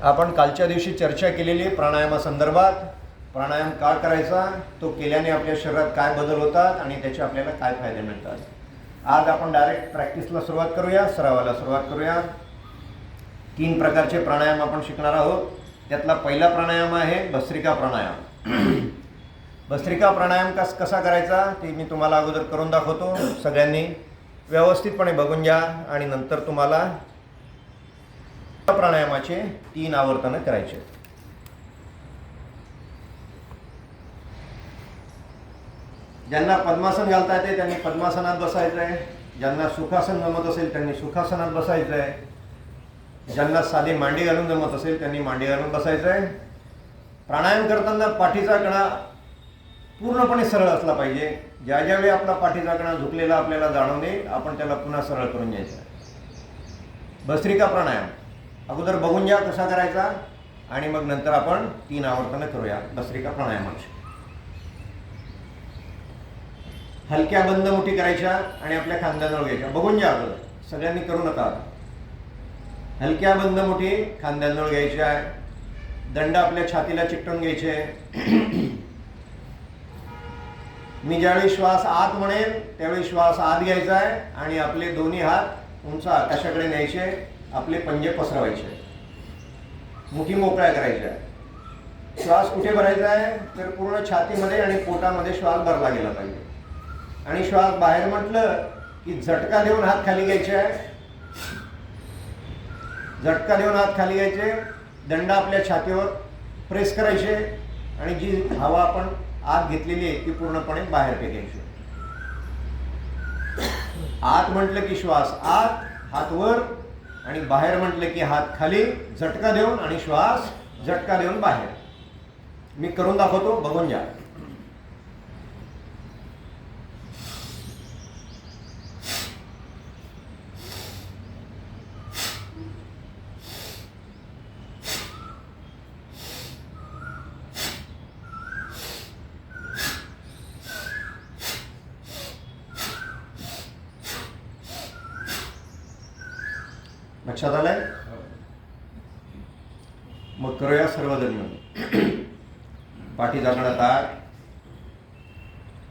आपण कालच्या दिवशी चर्चा केलेली प्राणायामासंदर्भात, प्राणायाम का करायचा, तो केल्याने आपल्या शरीरात काय बदल होतात आणि त्याचे आपल्याला काय फायदे मिळतात. आज आपण डायरेक्ट प्रॅक्टिसला सुरुवात करूया, सरावाला सुरुवात करूया. 3 प्रकारचे प्राणायाम आपण शिकणार आहोत. त्यातला पहिला प्राणायाम आहे भस्त्रिका प्राणायाम. भस्त्रिका प्राणायाम कसा करायचा ते मी तुम्हाला अगोदर करून दाखवतो. सगळ्यांनी व्यवस्थितपणे बघून घ्या आणि नंतर तुम्हाला प्राणायामाचे 3 आवर्तनं करायचे. ज्यांना पद्मासन घालता येते त्यांनी पद्मासनात बसायचं आहे. ज्यांना सुखासन जमत असेल त्यांनी सुखासनात बसायचं आहे. ज्यांना साधी मांडी घालून जमत असेल त्यांनी मांडी घालून बसायचं आहे. प्राणायाम करताना पाठीचा कणा पूर्णपणे सरळ असला पाहिजे. ज्यावेळी आपला पाठीचा कणा झुकलेला आपल्याला जाणवणे आपण त्याला पुन्हा सरळ करून घ्यायचा. भस्त्रिका प्राणायाम अगोदर बघून घ्या कसा करायचा आणि मग नंतर आपण 3 आवर्तनं करूया भस्त्रिका प्राणायामाची. हलक्या बंद मुठी करायच्या आणि आपल्या खांद्याजवळ घ्यायच्या. बघून घ्या अगोदर, सगळ्यांनी करू नका. हलक्या बंद मुठी खांद्याजवळ घ्यायच्या. दंड आपल्या छातीला चिकटून घ्यायचे. मी ज्यावेळी श्वास आत म्हणेन त्यावेळी श्वास आत घ्यायचा आहे आणि आपले दोन्ही हात उंच आकाशाकडे न्यायचे. आपले पंजे पसरवायचे. मुठी मोकळ्या करायच्या. श्वास कुठे भरायचा आहे तर पूर्ण छातीमध्ये आणि पोटामध्ये श्वास भरला गेला पाहिजे. आणि श्वास बाहेर म्हटलं की झटका देऊन हात खाली घ्यायचे आहे. झटका देऊन हात खाली घ्यायचे. दंड आपल्या छातीवर प्रेस करायचे आणि जी हवा आपण आत घेतलेली आहे ती पूर्णपणे बाहेर फेकायची. आत म्हटलं की श्वास आत, हात वर, आणि बाहेर म्हटलं की हात खाली. झटका देऊन आणि श्वास झटका देऊन बाहेर. मी करून दाखवतो, बघून घ्या. लक्षात आलंय? मग करूया सर्वजण मिळून. पाठीचा कणा ताठ,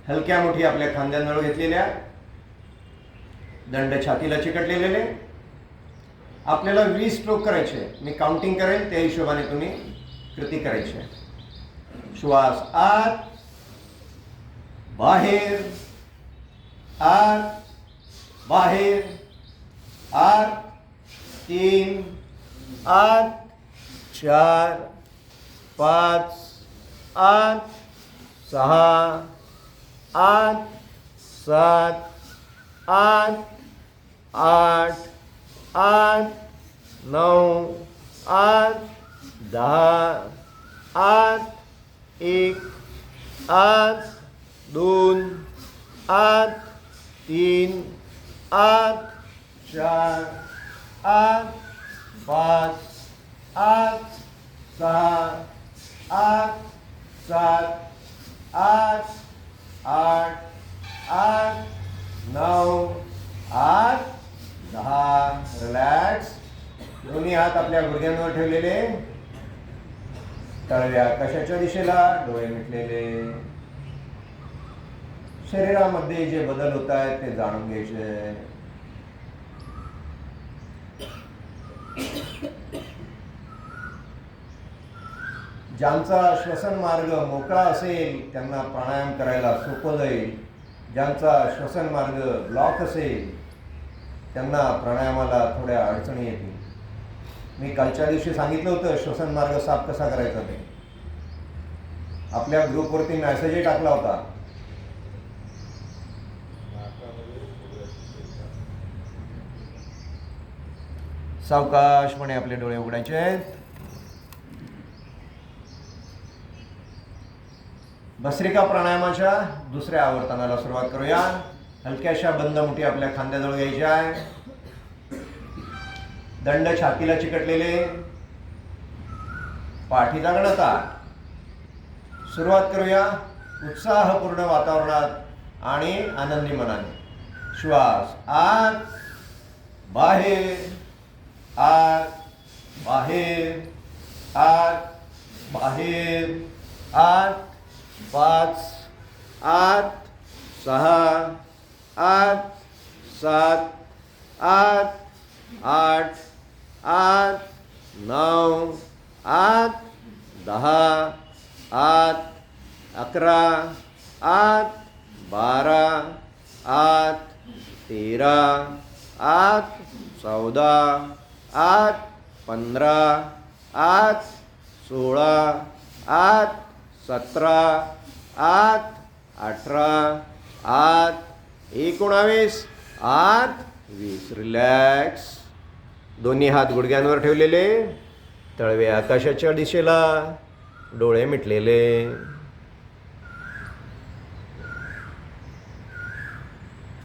हलक्या मुठी आपल्या खांद्यांजवळ घेतलेल्या, दंड छातीला चिकटलेले. आपल्याला 20 स्ट्रोक करायचे. मी काउंटिंग करेल त्या हिशोबाने तुम्ही कृती करायची. श्वास आत, बाहेर, आत, बाहेर, आत, 3, आत, 4, 5, आत, 6, आत, 7, आत, 8, आत, 9, आत, 10, आत, 1, आत, 2, आत, 3, आत, 4, आत, 5, आत, 6, आत, 7, आत, 8, आत, 9, आत, 10. रिलॅक्स. दोन्ही हात आपल्या गुडघ्यांवर ठेवलेले. तळव्या कशाच्या दिशेला, डोळे मिटलेले. शरीरामध्ये जे बदल होत आहेत ते जाणून घ्यायचे. ज्यांचा श्वसन मार्ग मोकळा असेल त्यांना प्राणायाम करायला सोपं जाईल. ज्यांचा श्वसन मार्ग ब्लॉक असेल त्यांना प्राणायामाला थोड्या अडचणी येतील. मी कालच्या दिवशी सांगितलं होतं श्वसन मार्ग साफ कसा करायचा ते. आपल्या ग्रुपवरती मेसेजही टाकला होता. सावकाशपणे आपले डोळे उघडायचे आहेत. भस्त्रिका प्राणायामाच्या 2ऱ्या आवर्तनाला सुरुवात करूया. हलक्याशा बंद मुठी आपल्या खांद्याजवळ घ्यायची आहे. दंड छातीला चिकटलेले. पाठीचा कणा ताठ. सुरुवात करूया उत्साहपूर्ण वातावरणात आणि आनंदी मनाने. श्वास आत, बाहेर, आत, बाहेर, आत, बाहेर, आत, 5, आत, 6, आत, 7, आत, 8, आत, 9, आत, 10, आत, 11, आत, 12, आत, 13, आत, 14, आत, 15, आत, 16, आत, 17, आत, 18, आत, 19, आत, 20. रिलॅक्स. दोन्ही हात गुडघ्यांवर ठेवलेले, तळवे आकाशाच्या दिशेला, डोळे मिटलेले.